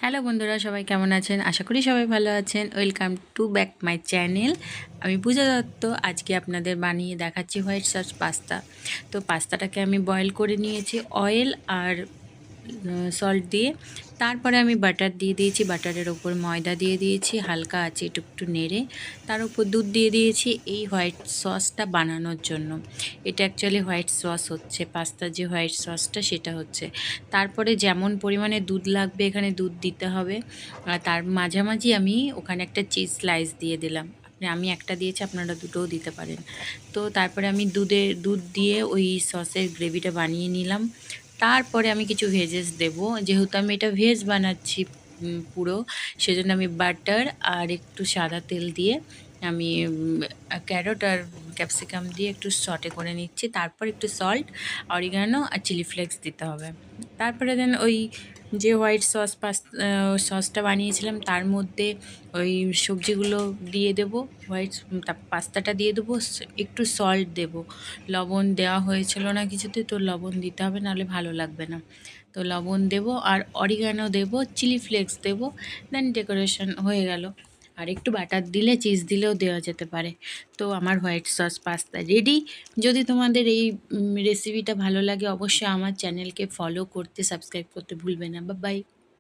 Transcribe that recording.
Hello বন্ধুরা, সবাই কেমন আছেন? আশা করি সবাই ভালো আছেন। Welcome to back my channel. আমি পূজা দত্ত। আজকে আপনাদের বানিয়ে দেখাচ্ছি হোয়াইট সস পাস্তা। তো পাস্তাটাকে আমি বয়েল করে নিয়েছি অয়েল আর সল্ট দিয়ে। তারপরে আমি বাটার দিয়ে দিয়েছি, বাটারের ওপর ময়দা দিয়ে দিয়েছি, হালকা আছে একটু একটু নেড়ে তার উপর দুধ দিয়ে দিয়েছি এই হোয়াইট সসটা বানানোর জন্য। এটা অ্যাকচুয়ালি হোয়াইট সস হচ্ছে, পাস্তার যে হোয়াইট সসটা সেটা হচ্ছে। তারপরে যেমন পরিমাণে দুধ লাগবে এখানে দুধ দিতে হবে। আর তার মাঝামাঝি আমি ওখানে একটা চিজ স্লাইস দিয়ে দিলাম। আমি একটা দিয়েছি, আপনারা দুটোও দিতে পারেন। তো তারপরে আমি দুধ দিয়ে ওই সসের গ্রেভিটা বানিয়ে নিলাম। তারপরে আমি কিছু ভেজেস দেব, যেহেতু আমি এটা ভেজ বানাচ্ছি পুরো, সেজন্য আমি বাটার আর একটু সাদা তেল দিয়ে আমি ক্যারট আর ক্যাপসিকাম দিয়ে একটু সটে করে নিচ্ছি। তারপর একটু সল্ট, অরিগানো আর চিলি ফ্লেক্স দিতে হবে। তারপরে দেন ওই যে হোয়াইট সসটা বানিয়েছিলাম তার মধ্যে ওই সবজিগুলো দিয়ে দেবো, পাস্তাটা দিয়ে দেবো, একটু সল্ট দেবো। লবণ দেওয়া হয়েছিল না কিছুতে, তো লবণ দিতে হবে, নাহলে ভালো লাগবে না। তো লবণ দেবো আর অরিগানো দেবো, চিলি ফ্লেক্স দেবো। দেন ডেকোরেশন হয়ে গেল। আর একটু বাটার দিলে, চিজ দিলেও দেওয়া যেতে পারে। তো আমার হোয়াইট সস পাস্তা রেডি। যদি তোমাদের এই রেসিপিটা ভালো লাগে অবশ্যই আমার চ্যানেলকে ফলো করতে, সাবস্ক্রাইব করতে ভুলবে না। Bye bye.